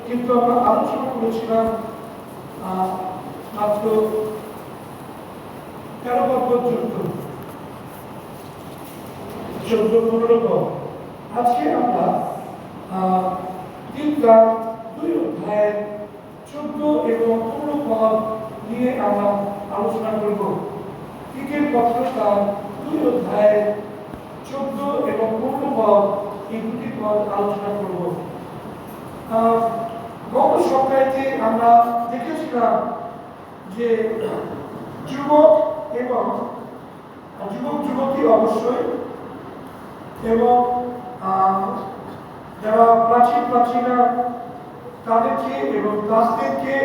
কিন্তু আমরা আলোচনা করেছিলাম মাত্র 13 পদ পর্যন্ত, 14-15 পদ। আজকে আমরা 2 অধ্যায় 14 এবং 15 পদ নিয়ে আমরা আলোচনা করব। তিতের পত্র 2 অধ্যায় 14 এবং 15 পদ, এই দুটি পদ আলোচনা করব। গত সপ্তাহে আমরা দেখেছিলাম যে যুবক এবং যুবতী অবশ্যই, এবং যারা প্রাচীনা তাদেরকে এবং দাসদেরকে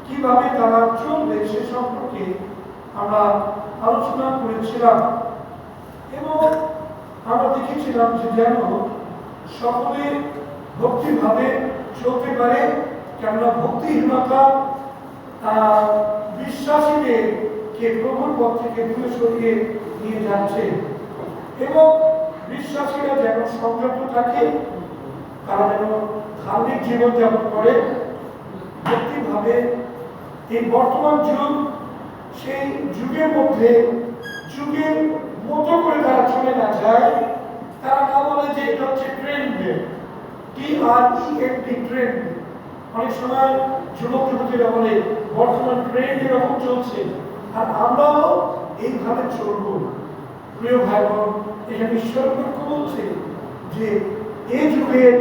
কিভাবে তারা চলবে সে সম্পর্কে আমরা আলোচনা করেছিলাম। এবং আমরা দেখেছিলাম যে যেন সকলে ভক্তিভাবে চলতে পারে, কেননা ভক্তিহীনতা বিশ্বাসীদেরকে প্রভুর পথ থেকে দূরে সরিয়ে নিয়ে যাচ্ছে। এবং বিশ্বাসীরা যেন সংযত থাকে, তারা যেন ধার্মিক জীবনযাপন করে ভক্তিভাবে। এই বর্তমান যুগ, সেই যুগের মধ্যে যুগের মতো করে তারা চলে না যায়। তারা না বলে যে এটা হচ্ছে ট্রেন্ড, TREND, ট্রেন্ড। অনেক সময় যুবক যুবতীরা বলে বর্তমান ট্রেন্ড এরকম চলছে, আর আমরাও এইভাবে চলব। প্রিয় ভাই বোন, এখানে ঈশ্বর বাক্য বলছে যে এই যুগের,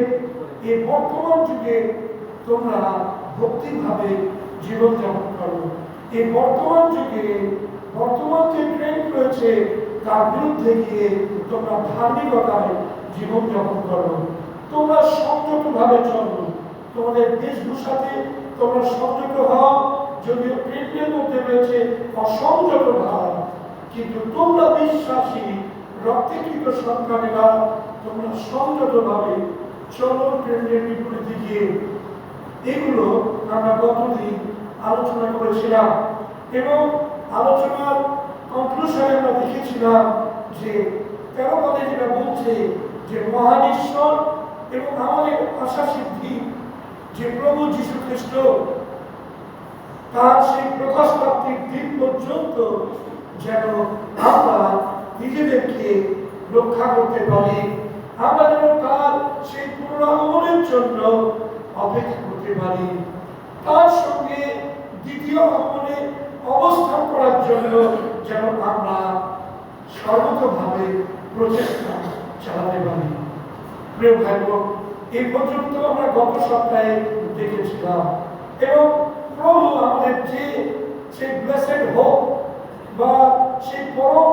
এই বর্তমান যুগে তোমরা ভক্তিভাবে জীবনযাপন করো। এই বর্তমান যুগে বর্তমান যে ট্রেন্ড রয়েছে তার বিরুদ্ধে গিয়ে তোমরা ধার্মিকতায় জীবনযাপন করো। তোমরা সংযতভাবে চলো, তোমাদের বেশভূষাতে তোমরা সংযত হও। যদিও ট্রেন্ডের মধ্যে রয়েছে অসংযত ভাব, কিন্তু তোমরা বিশ্বাসী রক্তকৃত সন্তানেরা, তোমরা সংযতভাবে চলো ট্রেন্ডের বিপরীতে গিয়ে। এগুলো আমরা গতদিন আলোচনা করেছিলাম, এবং আলোচনার কনক্লুশনে আমরা দেখেছিলাম যে 13 পদে যেটা বলছে যে মহান ঈশ্বর এবং আমাদের আশা সিদ্ধি যে প্রভু যীশু খ্রিস্ট, তার সেই প্রকাশ প্রাপ্তির দিন পর্যন্ত যেন আমরা নিজেদেরকে রক্ষা করতে পারি। আমরা যেন তার সেই পুনরাগমনের জন্য অপেক্ষা করতে পারি, তার সঙ্গে দ্বিতীয় আগমনে অবস্থান করার জন্য যেন আমরা সর্বতভাবে প্রচেষ্টা চালাতে পারি। প্রিয় ভাই বোন, এই পর্যন্ত আমরা গত সপ্তাহে দেখেছিলাম, এবং প্রভু আমাদের যে সেই ব্লেসেড হোপ বা সেই পরম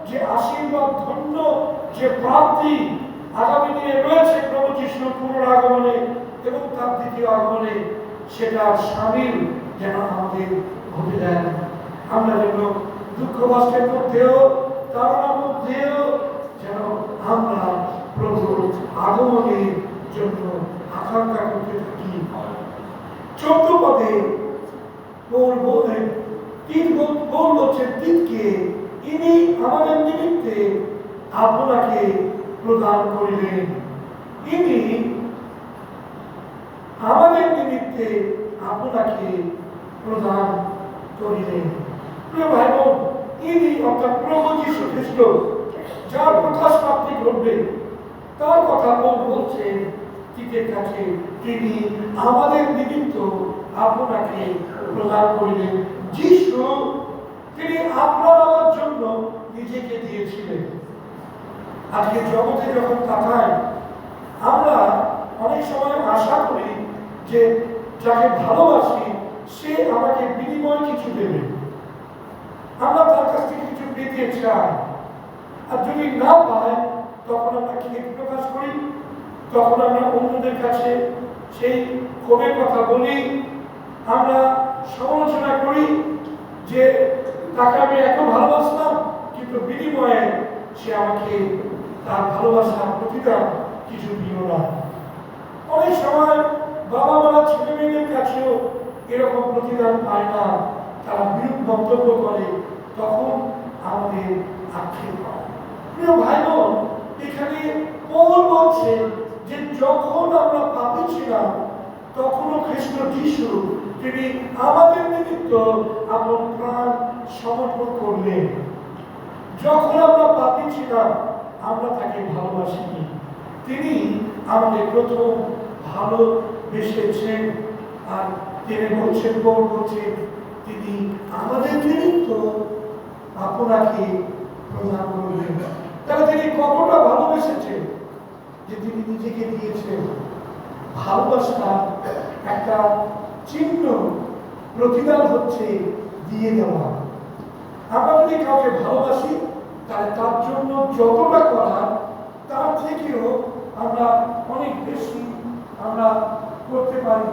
যে আশীর্বাদ ধন্য যে প্রাপ্তি আগামী দিনে রয়েছে প্রভু যিশুর পুনরাগমনে এবং তার দ্বিতীয় আগমনে, সেটা সামিল যেন আমাদের ঘটে দেন। আমরা যেন দুঃখ কষ্টের মধ্যেও তাড়নার মধ্যেও যেন আমরা প্রভুর আগমনের জন্য আকাঙ্ক্ষা করতে থাকি। 14 পদে পৌল বলছেন তিতকে, ইনি আমাদের নিমিত্তে আপনাকে প্রদান করিলেন। ইনি আমাদের নিমিত্তে আপনাকে প্রদান করিলেন। প্রিয় ভাই বোন, ইনি অর্থাৎ প্রভু যীশু খ্রিস্ট, যার প্রকাশ প্রাপ্তি ঘটবে, তার কথা বলছেন তিতের কাছে, তিনি আমাদের নিমিত্ত আপনাকে প্রদান করিলেন। যীশু তিনি আপনার আমার জন্য নিজেকে দিয়েছিলেন। আজকে জগতে যখন তাকাই, আমরা অনেক সময় আশা করি যে যাকে ভালোবাসি সে আমাকে বিনিময় কিছু দেবে, আমরা তার কাছ থেকে কিছু পেতে চাই। আর যদি না পাই, তখন আমরা খেদ প্রকাশ করি, তখন আমরা অন্যদের কাছে সেই ক্ষোভের কথা বলি, আমরা সমালোচনা করি যে তাকে আমি এত ভালোবাসলাম, কিন্তু বিনিময়ে সে আমাকে তার ভালোবাসার প্রতিদান কিছু দিল না। অনেক সময় বাবা মারা ছেলে মেয়েদের কাছেও এরকম প্রতিদান পায় না, তারা বিরূপ মন্তব্য করে, তখন আমাদের আক্ষেপ হয়। প্রিয় ভাই বোন, এখানে পৌল বলছে যে যখন আমরা পাপী ছিলাম তখনও খ্রিস্ট যিশু তিনি আমাদের নিমিত্ত আপন প্রাণ সমর্পণ করলেন। যখন আমরা পাপী ছিলাম আমরা তাকে ভালোবাসিনি, তিনি আমাদের প্রথম ভালোবেসেছেন। আর তিনি বলছেন, কোন বলছেন, তিনি আমাদের নিমিত্ত আপনাকে প্রদান করলেন। তাহলে তিনি কতটা ভালোবেসেছেন যে তিনি নিজেকে দিয়েছেন। ভালোবাসা একটা চিহ্ন, প্রতিদান হচ্ছে দিয়ে দেওয়া। আমরা যদি কাউকে ভালোবাসি তাহলে তার জন্য যতটা করা তার থেকেও আমরা অনেক বেশি আমরা করতে পারি।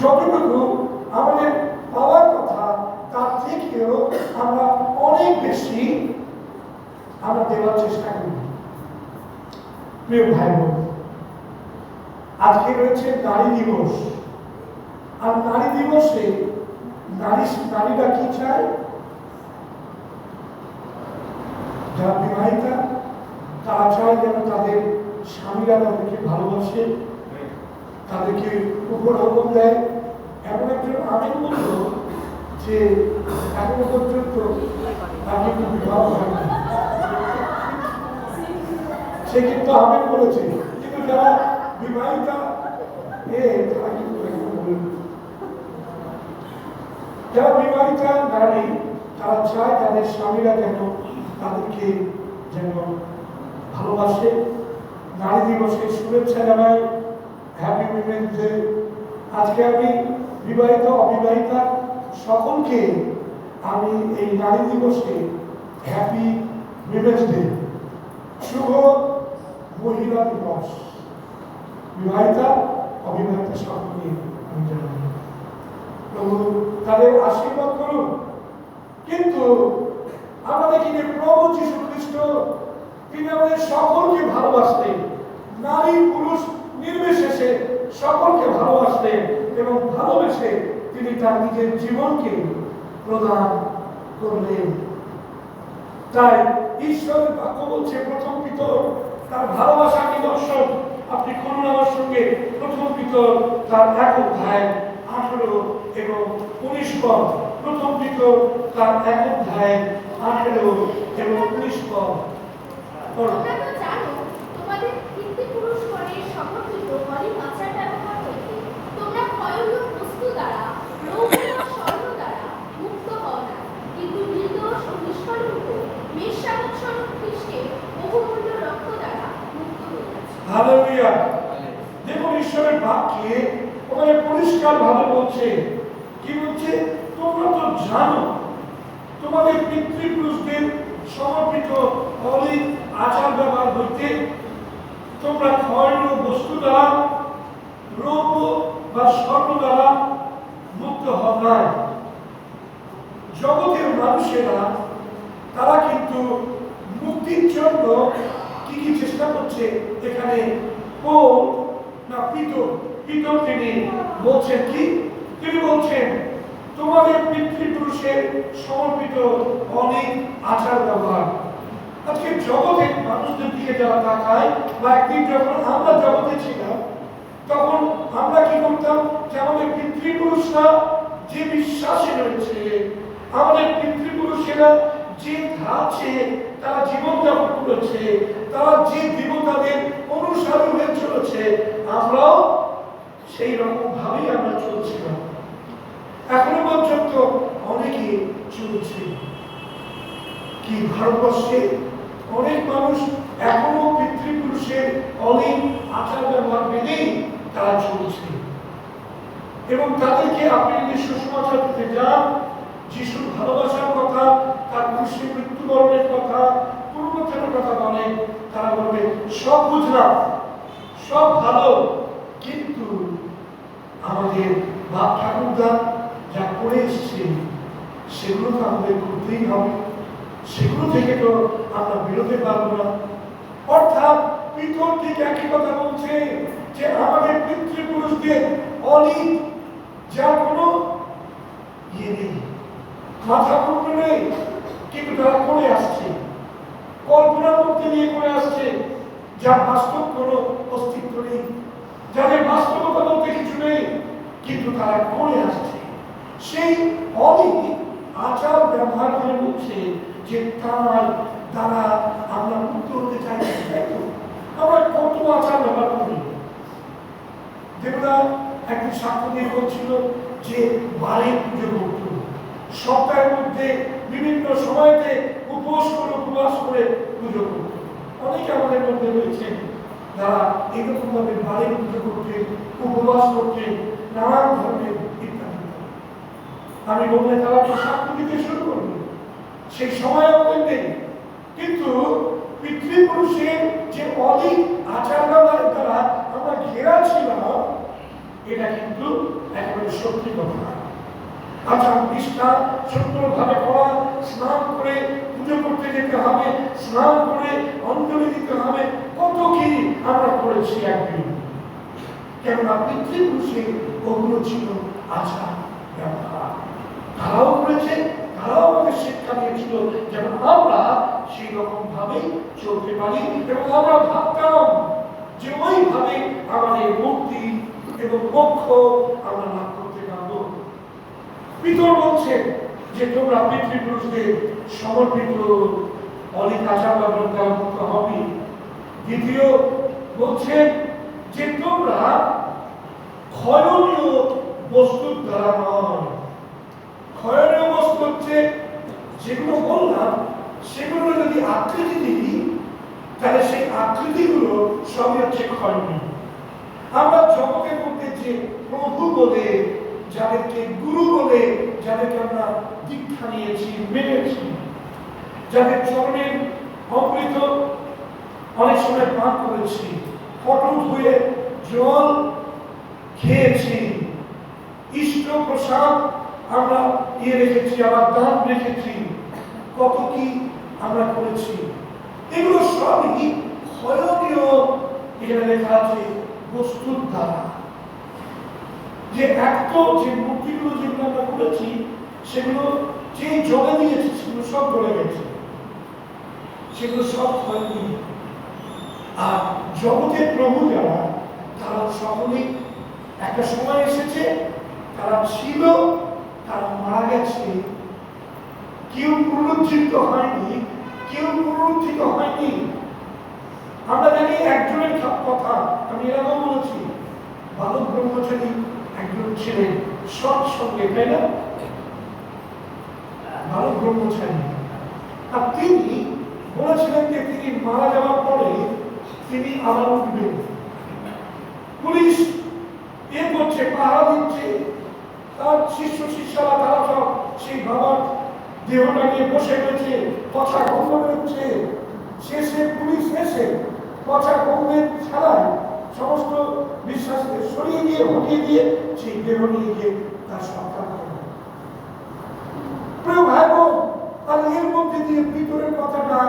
যতটুকু আমাদের পাওয়ার কথা তার থেকেও আমরা অনেক বেশি আমরা দেওয়ার চেষ্টা করি। প্রিয় ভাই বোন, আজকে রয়েছে নারী দিবস। আর নারী দিবসে নারীরা কি চায়? যারা বিবাহিতা তারা চায় যেন তাদের স্বামীরা তাদেরকে ভালোবাসে, তাদেরকে উপঢৌকন দেয়। এমন একজন আমিন বলল যে এখনো পর্যন্ত তার কিন্তু বিবাহ হয়নি। সে কিন্তু আমিন বলেছে, কিন্তু যারা বিবাহিতা তারা কিন্তু যারা বিবাহিতা নারী তারা চায় তাদের স্বামীরা যেন তাদেরকে যেন ভালোবাসে। নারী দিবসের শুভেচ্ছা জানাই, হ্যাপি উইমেন্স ডে। আজকে আমি বিবাহিত অবিবাহিতা সকলকে আমি এই নারী দিবসে হ্যাপি উইমেন্স ডে, শুভ মহিলা দিবস, বিবাহিতা অবিবাহিতা সকলকে আমি জানাই। প্রভু তাদের আশীর্বাদ করুন। কিন্তু আমরা দেখি যে প্রভু যীশু খ্রিস্ট তিনি আমাদের সকলকে ভালোবাসতেন, নারী পুরুষ নির্বিশেষে সকলকে ভালোবাসতেন এবং ভালোবেসে তিনি তার নিজের জীবনকে প্রদান করলেন। তাই ঈশ্বরের বাক্য বলছে, প্রথম পিতর তার ভালোবাসা নিদর্শন আপনি করুন আমার সঙ্গে। প্রথম পিতর তার 1 অধ্যায় 18 এবং 19 পদ। প্রথম পিতর তার 1 অধ্যায় 18 এবং 19 পদ। তোমরা তো জানো, তোমাদের পিতৃপুরুষগণের সমর্পিত বলি আচার ব্যবহার হইতে তোমরা ক্ষয়রূপ বস্তু দ্বারা, রৌপ্য বা স্বর্ণ দ্বারা মুক্ত হও না, কিন্তু নির্দোষ ও নিষ্কলঙ্ক মেষশাবকস্বরূপ খ্রিস্টের বহুমূল্য রক্ত দ্বারা মুক্ত হইয়াছে। হালেলুয়া। দেখুন ঈশ্বরের বাক্যে ওখানে পরিষ্কার ভাবে বলছে, কি বলছে? তোমরা তো জানো তোমাদের পিতৃপুরুষদের সমর্পিত বলি আচার ব্যবহার হইতে তোমরা ক্ষয়রূপ বস্তু দ্বারা, রৌপ্য বা স্বর্ণ দ্বারা মুক্ত হও নাই। জগতের মানুষেরা তারা কিন্তু মুক্তির জন্য কি কি চেষ্টা করছে? এখানে পিতর তিনি বলছেন কি? তিনি বলছেন তোমাদের পিতৃপুরুষের সমর্পিত অনেক আচার ব্যবহার। আজকে জগতের মানুষদের দিকে যারা তাকায়, বা একদিন যখন আমরা জগতে ছিলাম তখন আমরা কি করতাম? যে আমাদের পিতৃপুরুষরা যে বিশ্বাসে রয়েছে, আমাদের পিতৃপুরুষেরা যে ধাঁচে তারা জীবনযাপন করেছে, তারা যে দেবতাদের অনুসারী হয়ে চলেছে, আমরাও সেই রকম ভাবেই আমরা চলছিলাম। এখনো পর্যন্ত অনেকে চলছে। কি ভারতবর্ষে অনেক মানুষ এখনো পিতৃপুরুষের অনেক আচার ব্যবহার মেনেই তারা চলছে। এবং তাদেরকে আপনি যদি সুসমাচার দিতে যান, যিশুর ভালোবাসার কথা, তার ক্রুশে মৃত্যুবরণের কথা, পুনরুত্থানের কথা বলেন, তারা বলবে সব বুঝলাম, সব ভালো, কিন্তু আমাদের বাপ ঠাকুরদা যা করে এসছে সেগুলো তো আমাদের করতেই হবে, সেগুলো থেকে তো আমরা বেরোতে পারবো না। অর্থাৎ পিতর ঠিক একই কথা বলছে যে আমাদের পিতৃপুরুষদের অনেক যা কোনো ইয়ে নেই, মাথা মুন্ড নেই, কিন্তু তারা করে আসছে, কল্পনার মধ্যে নিয়ে তারা করে আসছে। সেই অনেক আচার ব্যবহার করে বলছে যে তার দ্বারা আমরা মুক্ত হতে চাইছি, তাই তো? আমরা কত আচার ব্যবহার করি। দেবরা একদিন সাক্ষ্য দিয়ে বলছিল যে বারে পুজো করত, সপ্তাহের মধ্যে বিভিন্ন সময়তে উপবাস করে পুজো করত। অনেকে আমাদের মধ্যে রয়েছেন যারা এরকম ভাবে বারে পুজো করতে, উপবাস করতে, নানান ধরনের ইত্যাদি। আমি বললে তারা তো সাক্ষ্য দিতে শুরু করবে, সেই সময় আমাদের নেই। কিন্তু পিতৃপুরুষের যে অনেক আচার ব্যবহারের দ্বারা আমরা ঘেরা ছিলাম, এটা কিন্তু একেবারে সত্যি কথা। আচার নিষ্ঠা সুন্দরভাবে করা, স্নান করে পুজো করতে যেতে হবে, স্নান করে অঞ্জলি দিতে হবে, কত কি আমরা করেছি একদিন। কেননা পিতৃপুরুষের ওগুলো ছিল আচার ব্যবহার, তারাও করেছে, তারাও আমাদের শিক্ষা দিয়েছিল যেন আমরা সেই রকম ভাবেই চলতে পারি। এবং আমরা ভাবতাম যে ওইভাবে আমাদের মুক্তি এবং মোক্ষ আমরা লাভ করতে পারবো। পিতর বলছেন যে তোমরা পিতৃপুরুষদের সমর্পিত অনেক আচার ব্যবহার মুক্ত হবে। দ্বিতীয় বলছেন যে তোমরা ক্ষয়নীয় বস্তুর দ্বারা নয়। ক্ষয়নীয় বস্তু হচ্ছে যেগুলো বললাম, সেগুলো যদি আকৃতি দিই তাহলে সেই আকৃতিগুলো সবই হচ্ছে ক্ষয়নীয়। আমরা জগতের মধ্যে যে প্রভু বলে, যাদেরকে গুরু বলে, যাদেরকে আমরা দীক্ষা নিয়েছি, মেনেছি, যাদের চরণের অমৃত অনেক সময় পান করেছি, ফটো ধুয়ে জল খেয়েছি, ইষ্ট প্রসাদ আমরা রেখেছি, আবার দান রেখেছি, কত কি আমরা করেছি। এগুলো সবই ক্ষয়নীয়, এখানে লেখা আছে বস্তুর দ্বারা। যে এক যে মূর্তিগুলো যেগুলো আমরা করেছি, সেগুলো যে জলে দিয়েছে সেগুলো সব গলে গেছে, সেগুলো সব ক্ষয়নীয়। আর জগতের প্রভু যারা, তারা সকলেই একটা সময় এসেছে, তারা ছিল, তারা মারা গেছে, কেউ পুনরুজ্জীবিত হয়নি, কেউ পুনরুত্থিত হয়নি। আমরা জানি একজনের কথা, আমি এরকম বলেছি, বালক ব্রহ্মচারী একজন ছিলেন সৎসঙ্গে, তাই না? বালক ব্রহ্মচারী, আর তিনি বলেছিলেন যে তিনি মারা যাওয়ার পরে তিনি আবার উঠবেন। পুলিশ করছে, পাহারা দিচ্ছে, তার শিষ্য শিষ্যরা তারা সব সেই বাবার দেহটা নিয়ে বসে রয়েছে, কথা গন্ধ বেরোচ্ছে। শেষে পুলিশ এসে কথা গন্ধের ছাড়ায় সমস্ত বিশ্বাসীদের সরিয়ে দিয়ে, হটিয়ে দিয়ে সেই দেহ নিয়ে গিয়ে তার সন্তান করে। প্রিয় ভাই বোন, আর এর মধ্যে দিয়ে ভিতরের কথাটা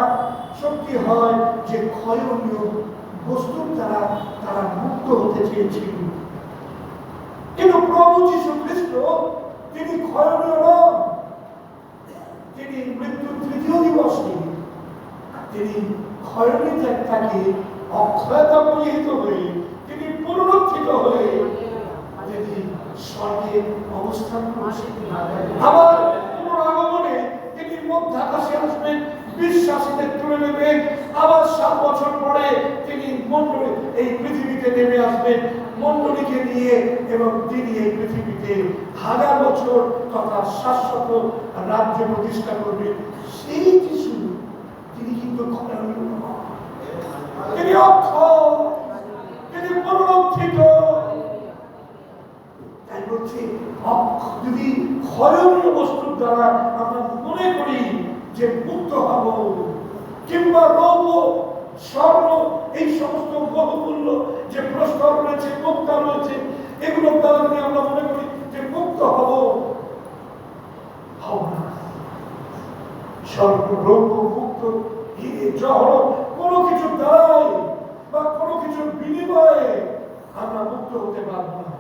সত্যি হয় যে ক্ষয়নীয় বস্তুর দ্বারা তারা মুক্ত হতে চেয়েছিল। কিন্তু প্রভু যীশু খ্রিস্ট তিনি ক্ষয়নীয় নন। তিনি মৃত্যুর তৃতীয় দিবসে তিনি ক্ষয়নীয়তাকে অক্ষয়তা পরিহিত হয়ে তিনি পুনরুত্থিত হয়ে তিনি স্বর্গে অবস্থান করেছেন। আবার পুনরাগমনে তিনি মধ্যাকাশে আসবেন, বিশ্বাসীদের তুলে নেবেন। আবার 7 বছর পরে তিনি মণ্ডলী এই পৃথিবীতে নেমে আসবেন মণ্ডলীকে নিয়ে, এবং তিনি এই পৃথিবীতে 1000 বছর তথা শাশ্বত রাজ্য প্রতিষ্ঠা করবেন। সেই যিশু তিনি কিন্তু তিনি অক্ষয়, তিনি পুনরুত্থিত। তাই বলছি, যদি ক্ষয়নীয় বস্তুর দ্বারা আমরা মনে করি যে মুক্ত হব, কিংবা রৌপ্য স্বর্ণ এই সমস্ত বহুমূল্য যে প্রস্তর রয়েছে, মুক্তা রয়েছে, এগুলোর দ্বারা যদি আমরা মনে করি যে মুক্ত হব, হব না। স্বর্ণ, রৌপ্য, মুক্ত, হিরে, জহর কোনো কিছু দ্বারাই বা কোনো কিছুর বিনিময়ে আমরা মুক্ত হতে পারব না।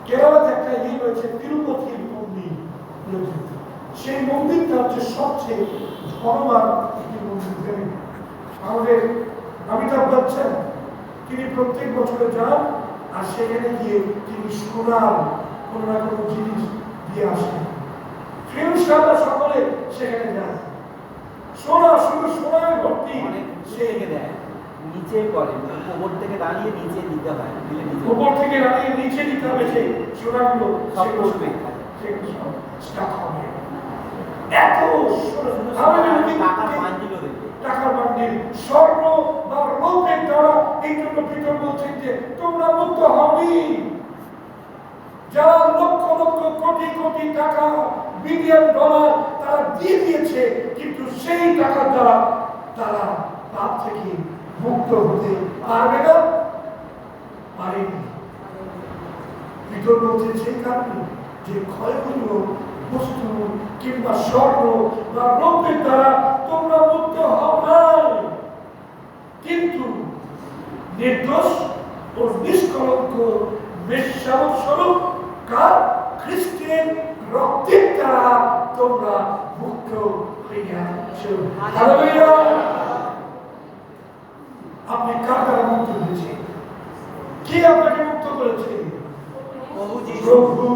কেরালাতে একটা রয়েছে তিরুপতির মন্দির, সেই মন্দিরটা হচ্ছে সবচেয়ে ধর্মবান একটি মন্দির। আমাদের অমিতাভ বচ্চন তিনি প্রত্যেক বছরে যান আর সেখানে গিয়ে তিনি সোনার কোনো না কোনো জিনিস দিয়ে আসেন। ফেরুস্তারা সকলে সেখানে যান, সোনা, শুধু সোনায় ভর্তি। সেখানে দেয় নিচে করে, উপর থেকে দাঁড়িয়ে নিচে দিতে হয়, উপর থেকে দাঁড়িয়ে নিচে দিতে হবে। সেই সোনাগুলো সব বসবে, এত টাকার বান্ডিল, স্বর্ণ বা রৌপ্যের দ্বারা এই জন্য পিতর বলছেন যে তোমরা মুক্ত হবেই। যারা লক্ষ লক্ষ কোটি কোটি টাকা, বিলিয়ন ডলার তারা দিয়ে দিয়েছে, কিন্তু সেই টাকার দ্বারা তারা পাপ থেকে মুক্ত হতে পারবে না, পারেনি। পিতর বলছেন সেই কারণে যে ক্ষয়গুলো বস্তু কিংবা স্বর্ণ বা রৌপ্যের দ্বারা তোমরা মুক্ত হও নাই, কিন্তু নির্দোষ ও নিষ্কলঙ্ক বেশ্যাবক স্বরূপ কার খ্রিস্টের রক্তের দ্বারা তোমরা মুক্ত হইয়াছ। হালেলুয়া। আপনি কার দ্বারা মুক্ত হয়েছেন? কে আপনাকে মুক্ত করেছে? প্রভু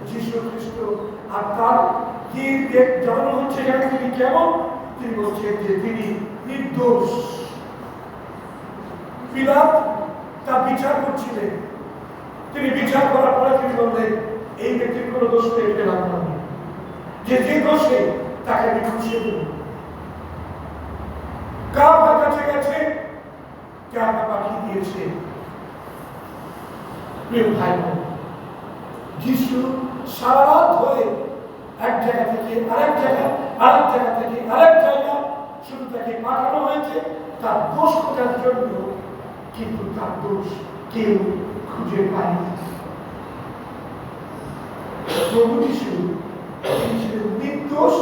যীশু খ্রিস্ট। আর তার কি জানানো হচ্ছে এখানে তিনি কেমন? তিনি বলছেন যে তিনি নির্দোষ। পিলাত তা বিচার করছিলেন, তিনি বিচার করার পরে তিনি বললেন এই ব্যক্তির কোনো দোষ দেখতে লাগবে না, যে দোষে তাকে আমি খুশিয়ে দেব। কার কাছে গেছে, কার পাঠিয়ে দিয়েছে? প্রিয় ভাই বোন, যিশু সারা রাত ধরে এক জায়গা থেকে আরেক জায়গা, আরেক জায়গা থেকে আরেক জায়গা, শুধু তাকে পাঠানো হয়েছে তার দোষ খোঁজার জন্য, কিন্তু তার দোষ কেউ খুঁজে পায়নি। প্রভু যিশু ছিলেন নির্দোষ,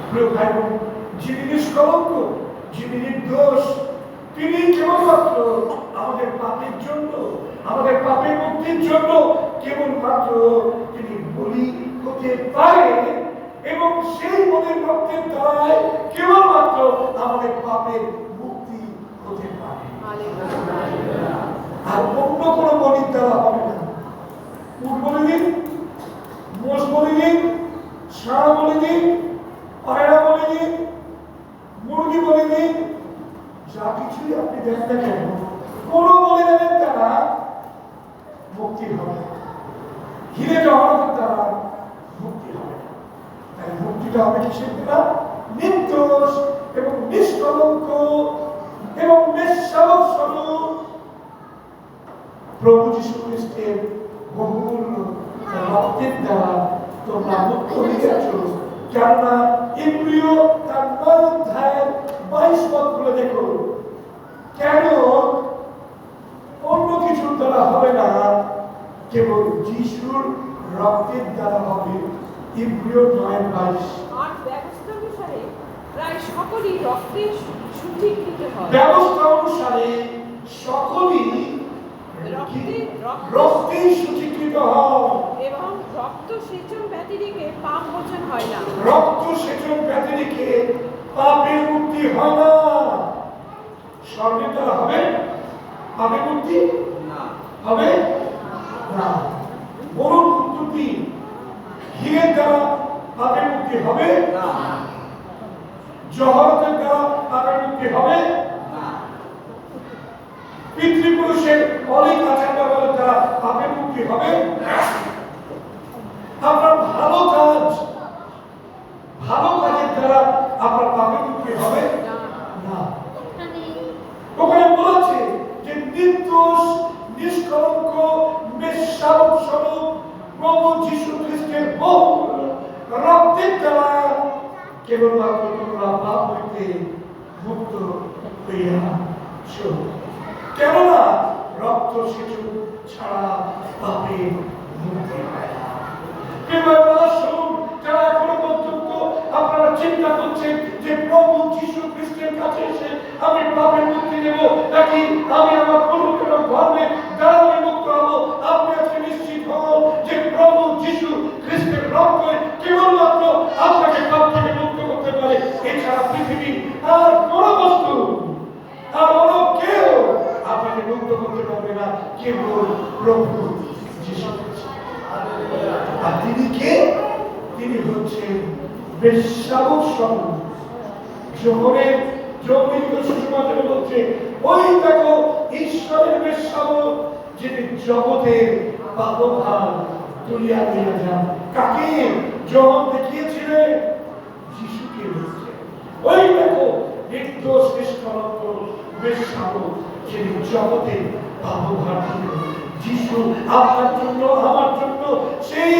প্রিয় ভাই বোন, যিনি নিষ্কলঙ্ক, যিনি নির্দোষ, তিনি কেবলমাত্র আমাদের পাপের জন্য, আমাদের পাপের মুক্তির জন্য কেবলমাত্র তিনি বলি হতে পারেন, এবং সেই বলির রক্তের দ্বারাই কেবলমাত্র আমাদের পাপের মুক্তি হতে পারে, আর অন্য কোনো বলির দ্বারা হবে না। উট বলি দিন, মোষ বলি দিন, ষাঁড় বলি দিন, পায়রা বলি দিন, মুরগি বলি দিন, যা কিছুই আপনি দেন না কেন, কোন বলিদানের দ্বারা মুক্তি হবে না, হিরে জহরতের দ্বারা মুক্তি হবে না। তাই মুক্তিটা হবে কিসের দ্বারা? নির্দোষ এবং নিষ্কলঙ্ক এবং নিঃস্বার্থ স্বরূপ প্রভু যীশু খ্রিস্টের বহুমূল্য রক্তের দ্বারা তোমরা মুক্ত হইয়াছ। কেননা ইব্রিয় তার 9 অধ্যায়ের 22 পদ গুলো দেখো, কেন অন্য কিছুর দ্বারা হবে না, কেবল যিশুর রক্তের দ্বারা হবে। ইব্রিয় 9:22। আর ব্যবস্থা অনুসারে প্রায় সকলই রক্তে শুদ্ধীকৃত হয়। ব্যবস্থা অনুসারে সকলই রক্তে শুদ্ধীকৃত হয়, এবং রক্ত সেচন ব্যতিরেকে পাপ মোচন হয় না। রক্ত সেচন ব্যতিরেকে পাপের মুক্তি হয় না। স্বর্গের দ্বারা হবে পাপের মুক্তি? হবে না। বলুন উত্তরটি, হীরের দ্বারা পাপের মুক্তি হবে না, জহরতের দ্বারা পাপের মুক্তি হবে না, পিতৃপুরুষের অনেক আচার ব্যবহারের দ্বারা পাপের মুক্তি হবে না। আপনার ভালো কাজের দ্বারা আপনার পাপের মুক্তি হবে না। ওখানে বলেছে যে নির্দোষ, নিষ্কলঙ্ক, নিঃস্বার্থ স্বরূপ প্রভু যীশু খ্রিস্টের বহুমূল্য রক্তের দ্বারা কেবলমাত্র তোমরা পাপ হইতে মুক্ত হইয়াছ। কেননা রক্ত সেচন ছাড়া পাপের মুক্তি হয় না। যারা এখনো পর্যন্ত আপনারা চিন্তা করছেন যে প্রভু যীশু খ্রিস্টের কাছে এসে আমি পাপের মুক্তি নেব, নাকি আমি আমার পবিত্র ধর্মে দ্বারা মুক্ত হব, আপনি আজকে নিশ্চিত হন যে প্রভু যীশু খ্রিস্টের রক্ত কেবলমাত্র আপনাকে পাপ থেকে মুক্ত করতে পারে। এছাড়া পৃথিবী আর কোন বস্তু আর অন্য কেউ তিনি কে? তিনি হচ্ছেন বেশ্যাবসহ জোহরের জমিত সুষমাদের বলছে, ওই দেখো ঈশ্বরের বেশ্যাব, যিনি জগতের পাপভার তুলিয়া নিয়ে যান। কাকে জগৎ দেখিয়েছিলেন? যিশুকে বলছে, ওই দেখো নির্দোষ নিষ্কলঙ্ক বেশ্যাব, যিনি জগতের পাপভার তুলে। যিশু আপনার জন্য আমার জন্য সেই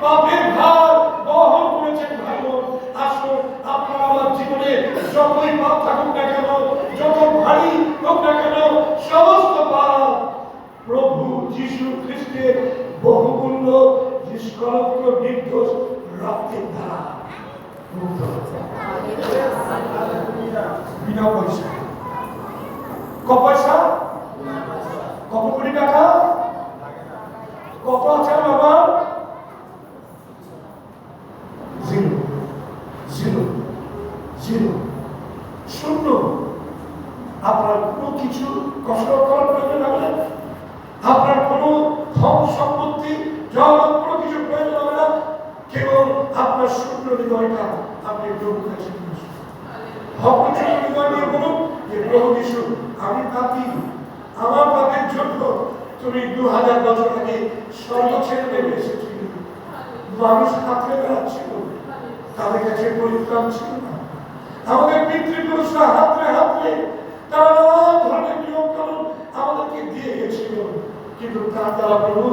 পাপের ভার বহন করেছেন। ভাই বোন, আসুন আপনার আমার জীবনে যতই পাপ থাকুক না কেন, যত ভারী হোক না কেন, সমস্ত পাপ প্রভু যিশু খ্রিস্টের বহুমূল্য নিষ্কলঙ্ক নির্দোষ রক্তের দ্বারা মুক্ত হয়েছে। বিনা পয়সা। ক পয়সা? কত কোটি টাকা? কত আছে বাবা? জিরো, জিরো, জিরো, শূন্য। আপনার কোনো কিছু কষ্ট করার প্রয়োজন হবে না, আপনার কোনো ধন সম্পত্তি জগৎ কোনো কিছু প্রয়োজন হবে না। কেবল আপনার শূন্য হৃদয়টা আপনি প্রভুর কাছে নিয়ে আসুন। ভক্তি হৃদয় নিয়ে বলুন যে, প্রভু যিশু, আমি পাপী, আমার পাপের জন্য তুমি 2000 বছর আগে স্বর্গ ছেড়ে নেমে এসেছিল। মানুষ হাতড়ে বেড়াচ্ছিল, তাদের কাছে পরিত্রাণ ছিল না। আমাদের পিতৃপুরুষরা হাতড়ে হাতড়ে তারা নানা ধরনের নিয়ম কানুন আমাদেরকে দিয়ে গেছিল, কিন্তু তার দ্বারা প্রভু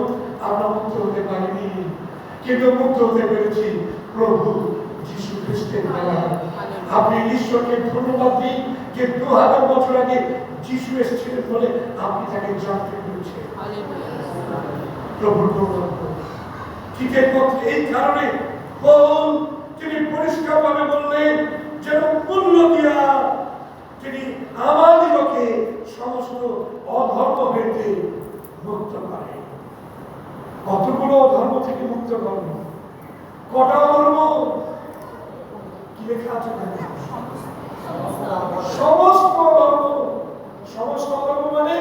আমরা মুক্ত হতে পারিনি। কিন্তু মুক্ত হতে পেরেছি প্রভু যিশু খ্রিস্টের দ্বারা। আপনি ঈশ্বরকে ধন্যবাদ দিন যে 2000 বছর আগে যিশু এসেছিলেন বলে আপনি তাকে জানতে পেরেছেন। প্রভুর গৌরব। ঠিক এই কারণে পৌল তিনি পরিষ্কারভাবে বললেন, যেন মূল্য দিয়া তিনি আমাদিগকে সমস্ত অধর্ম হইতে মুক্ত করে। কতগুলো ধর্ম থেকে মুক্ত করবে? কটা ধর্ম? কি লেখা আছে? সমস্ত ধর্ম। সমস্ত ধর্ম মানে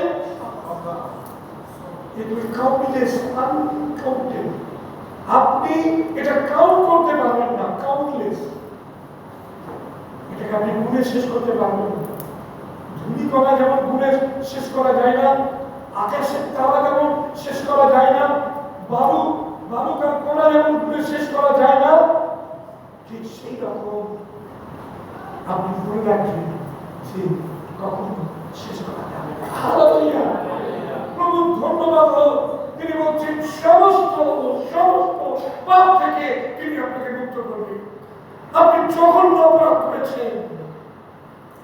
আপনি এটা কাউন্ট করতে পারবেন না, কাউন্টলেস। এটাকে আপনি গুণে শেষ করতে পারবেন না। ধূলিকণা যেমন গুণে শেষ করা যায় না, আকাশের তারা যেমন শেষ করা যায় না, বালুকার কণা যেমন গুণে শেষ করা যায় না, ঠিক সেই রকম আপনি মনে রাখবেন যে কখনো শেষ করা যাবে না। হালেলুয়া! প্রভু ধন্যবাদ হোক, তিনি বলছেন সমস্ত পাপ থেকে তিনি আপনাকে মুক্ত করবেন। আপনি জঘন্য অপরাধ করেছেন,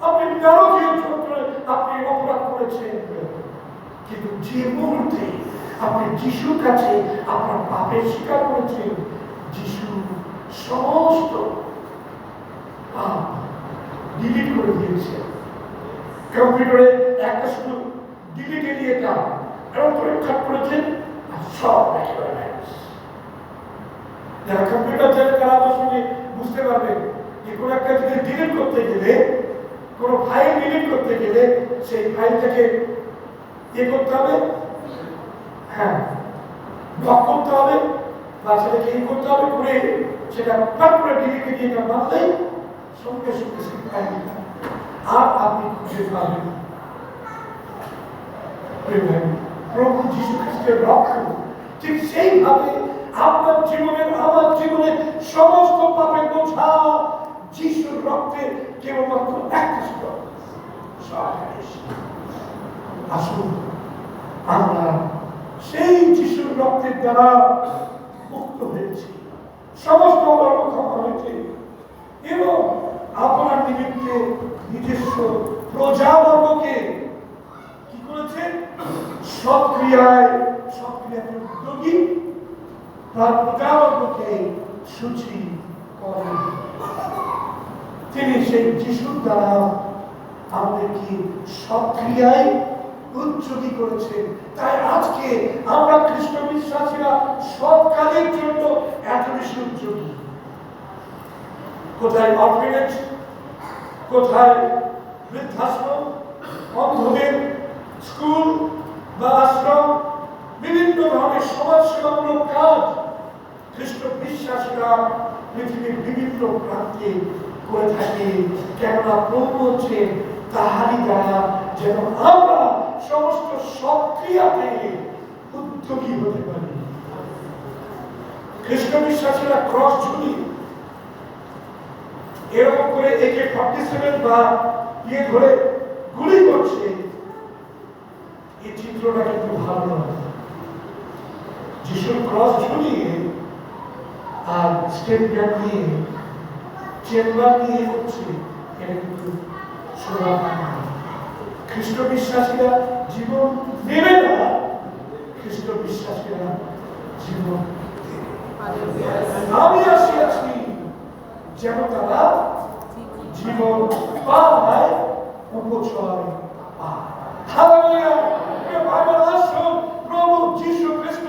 আপনি নারকীয় চক্রে আপনি অপরাধ করেছেন, কিন্তু যে মুহূর্তে আপনি যিশুর কাছে আপনার পাপের স্বীকার করেছেন, যিশু সমস্ত পাপ ডিলিট করে দিয়েছে। কম্পিউটারে একটা শুধু ডিলিট এরিয়াটা এবং পরীক্ষা করেছেন আর সব একেবারে। যারা কম্পিউটার চালাতে তারা আমার সঙ্গে বুঝতে পারবেন যে কোনো একটা জিনিস ডিলিট করতে গেলে, কোনো ফাইল ডিলিট করতে গেলে সেই ফাইলটাকে করতে হবে, হ্যাঁ ব্লক করতে হবে, বা সেটাকে করতে হবে, করে সেটা পাট করে ডিলিট এরিয়াটা বাঁধলেই সঙ্গে সঙ্গে সেই ফাইলটা আর আপনি খুঁজে পাবেন। প্রভু যীশু খ্রিস্টের রক্ষণ ঠিক সেইভাবে আপনার জীবনের আমার জীবনে সমস্ত পাপের বোঝা যিশুর রক্তে কেবলমাত্র একটা স্তর। আসুন আমরা সেই যিশুর রক্তের দ্বারা মুক্ত হয়েছি, সমস্ত ধর্ম ক্ষমা হয়েছে এবং আপনার নিমিত্তে নিজস্ব প্রজাবর্গকে কি করেছেন? সক্রিয়ায় উদ্যোগী তার প্রজাবর্গকে সূচি করেন। তিনি সেই যিশুর দ্বারা আমাদেরকে সক্রিয়ায় উদ্যোগী করেছেন। তাই আজকে আমরা খ্রিস্ট বিশ্বাসীরা সব কাজের জন্য এত বেশি উদ্যোগী। কোথায় অর্ফেনেজ, কোথায় বৃদ্ধাশ্রম, অন্ধদের স্কুল বা আশ্রম, বিভিন্ন ধরনের সমাজসেবামূলক কাজ খ্রিস্ট বিশ্বাসীরা পৃথিবীর বিভিন্ন প্রান্তে করে থাকে। কেননা প্রভু হচ্ছে তাহারই দ্বারা যেন আমরা সমস্ত সক্রিয়াতে উদ্যোগী হতে পারি। খ্রিস্ট বিশ্বাসীরা ক্রস ঝুলি এরকম করে AK-47 বা ধরে গুলি করছে, এই চিত্রটা কিন্তু ভালো নয়। যিশুর ক্রস ঝুলিয়ে আর স্টেট ব্যান্ড নিয়ে চেম্বার নিয়ে হচ্ছে, এটা কিন্তু শোভা পায় না। খ্রিস্ট বিশ্বাসীরা জীবন দেবে না, খ্রিস্ট বিশ্বাসীরা জীবন আমি আসিয়াছি যেন তারা জীবন পায়, উপচয় পায়। হালেলুয়া! প্রভু যীশু খ্রিস্ট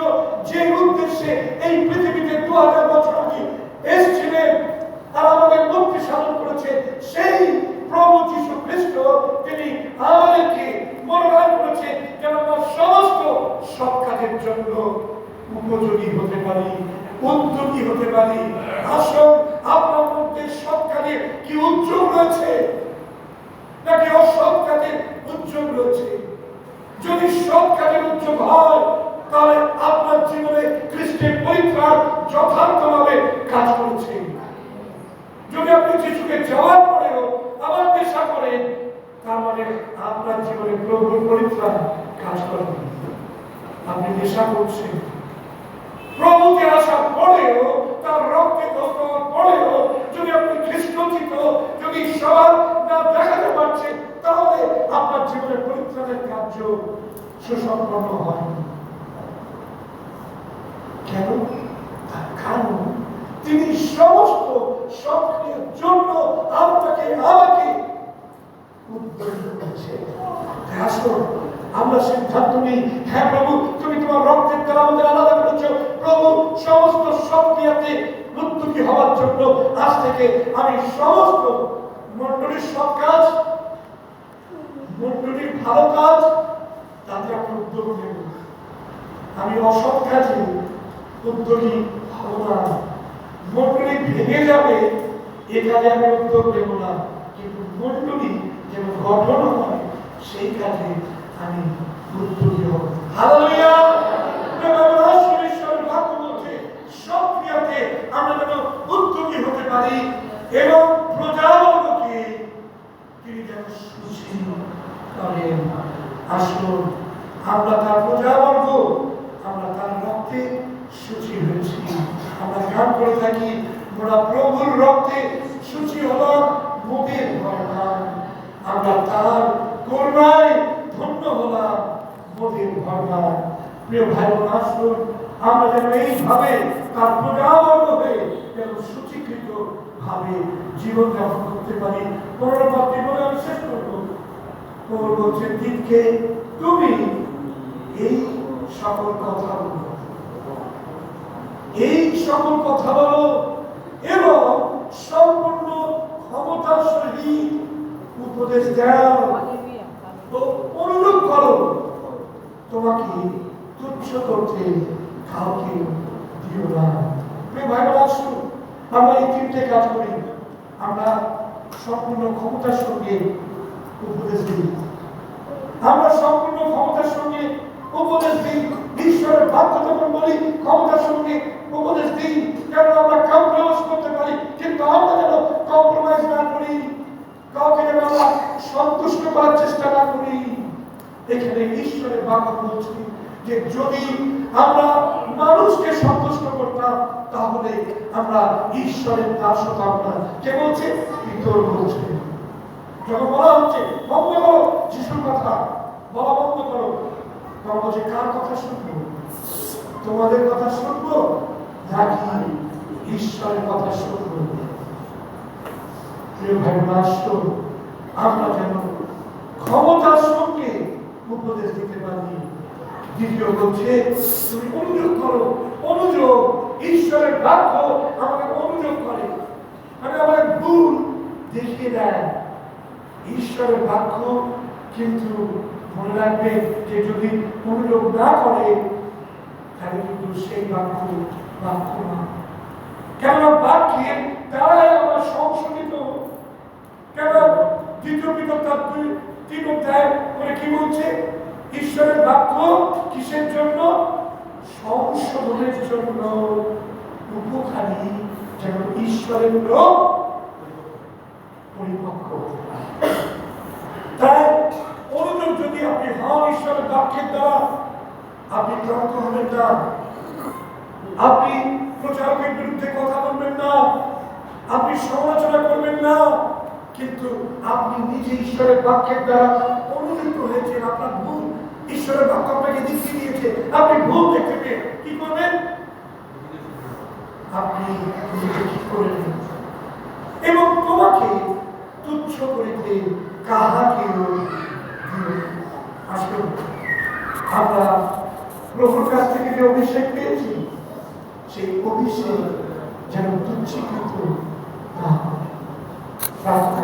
যে উদ্দেশ্যে এই পৃথিবীতে 2000 বছর আগে এসেছিলেন আর আমাদের মুক্তি সাধন করেছে, সেই প্রভু যীশু খ্রিস্ট তিনি আমাদেরকে মনোনয়ন করেছে যেন আমরা সমস্ত সৎ কাজের জন্য উপযোগী হতে পারি, উদ্যোগী হতে পারি। আসুন, আপনার মধ্যে সৎ কাজে কি উদ্যোগ রয়েছে নাকি অসৎ কাজে উদ্যোগ রয়েছে? যদি সৎ কাজের উদ্যোগ হয় তাহলে আপনার জীবনে খ্রিস্টের পরিত্রাণ যথার্থভাবে কাজ করেছে। যদি আপনি যিশুকে যাওয়ার পরেও আবার নেশা করেন, তার মানে আপনার জীবনে প্রভুর পরিত্রাণ কাজ করেন। আপনি নেশা করছেন, প্রভুকে আসার পরেও, তার রক্তে ধৌত হওয়ার পরেও যদি আপনি খ্রিস্টচিত, যদি সবার না দেখাতে পারছেন, তাহলে আপনার জীবনে পরিত্রাণের কার্য সুসম্পন্ন হয়। কেন? তার কারণ তিনি সমস্ত সক্রিয়ের জন্য আপনাকে আমাকে উদ্বুদ্ধ করেছেন। আসুন আমরা সিদ্ধান্ত নিই, হ্যাঁ প্রভু, তুমি তোমার রক্তের দ্বারা আমাদের আলাদা করেছো। প্রভু, সমস্ত সক্রিয়াতে উদ্যোগী হওয়ার জন্য আজ থেকে আমি সমস্ত মন্ডলীর সৎ কাজ, মন্ডলীর ভালো কাজ, তাতে আমি উদ্যোগ নেব। আমি অসৎ কাজে উদ্যোগী হব না। মন্ডলী ভেঙে যাবে, এ কাজে আমি উদ্যোগ নেব না, কিন্তু মন্ডলী যেন গঠন হয় সেই কাজে আমি উদ্যোগী হব। হালেলুয়া! ঈশ্বরের বাক্য বলছে সক্রিয়াতে আমরা যেন উদ্যোগী হতে পারি এবং প্রজাবর্গকে তিনি যেন সুশীল করেন। আসুন আমরা তার প্রজাবর্গ, আমরা তার রক্তে সুচি হয়েছি। আমরা গান করে থাকি, আমরা প্রভুর রক্তে সুচি হলাম, মুখের ভরলাম। আমরা তার করুণায় ধন্য হলাম, মোদের ভরলাম। প্রিয় ভাই বোন, আসুন আমরা যেন এইভাবে তার প্রজাবর্গ হয়ে যেন সুচিকৃত ভাবে জীবন যাপন করতে পারি। পরবর্তী বলে আমি শেষ করবো। পৌর বলছেন, দিনকে তুমি এই সকল কথা বলো, এই সকল কথা বলো এবং সম্পূর্ণ ক্ষমতার সহিত উপদেশ দাও ও অনুরোধ করো। তোমাকে তুচ্ছ করতে কাউকে দিও না। ভাই বোন, আসুন আমরা এই তিনটে কাজ করি। আমরা সম্পূর্ণ ক্ষমতার সঙ্গে উপদেশ দিই, আমরা সম্পূর্ণ ক্ষমতার সঙ্গে উপদেশ দিই। ঈশ্বরের বাক্য যখন বলি ক্ষমতার সঙ্গে উপদেশ দিই, যেন আমরা কম্প্রোমাইজ করতে পারি, কিন্তু আমরা যেন কম্প্রোমাইজ না করি, কাউকে যেন আমরা সন্তুষ্ট করার চেষ্টা না করি। এখানে ঈশ্বরের বাক্য বলছি যে যদি আমরা মানুষকে সন্তুষ্ট করতাম তাহলে আমরা ঈশ্বরের দাস হতাম না। কে বলছে? পিতর বলছে। যখন বলা হচ্ছে বন্ধ করো যিশুর কথা বলা বন্ধ করো, তখন বলছে কার কথা শুনবো? তোমাদের কথা শুনবো নাকি ঈশ্বরের কথা শুনবো? প্রিয় ভাই রাষ্ট্র, আমরা যেন ক্ষমতার সঙ্গে উপদেশ দিতে পারি। দ্বিতীয় বলছে তুমি অনুযোগ করো। অনুযোগ, ঈশ্বরের বাক্য আমাকে অনুযোগ করে, মানে আমাদের ভুল দেখিয়ে দেয়। ঈশ্বরের বাক্য কিন্তু মনে রাখবে যে যদি অনুযোগ না করে তাহলে কিন্তু সেই বাক্য বাক্য না। কেননা বাক্যের দ্বারাই আমরা সংশোধিত। কেন দ্বিতীয় পিতর তার 3 অধ্যায় করে কি বলছে? ঈশ্বরের বাক্য কিসের জন্য? সংশোধনের জন্য উপকারী, যেন ঈশ্বরের লোক পরিপক্ক হতে পারে। তাই অনুযোগ যদি আপনি হন ঈশ্বরের বাক্যের দ্বারা, আপনি ক্লান্ত হবেন না, আপনি প্রচারকের বিরুদ্ধে কথা বলবেন না, আপনি সমালোচনা করবেন না, কিন্তু আপনি নিজে ঈশ্বরের বাক্যের দ্বারা অনুযুক্ত হয়েছেন। আপনার ভুল, ঈশ্বরের বাক্য আপনাকে দেখিয়ে দিয়েছে, আপনি ভুল দেখতে পেয়ে কি করবেন? আপনি নিজেকে ঠিক করে নেবেন এবং তোমাকে তুচ্ছ করিতে কাহাকেও দিও। আসুন আমরা প্রভুর কাছ থেকে যে অভিষেক পেয়েছি, সেই অভিষেক যেন তুচ্ছীকৃত না হয়। প্রার্থনা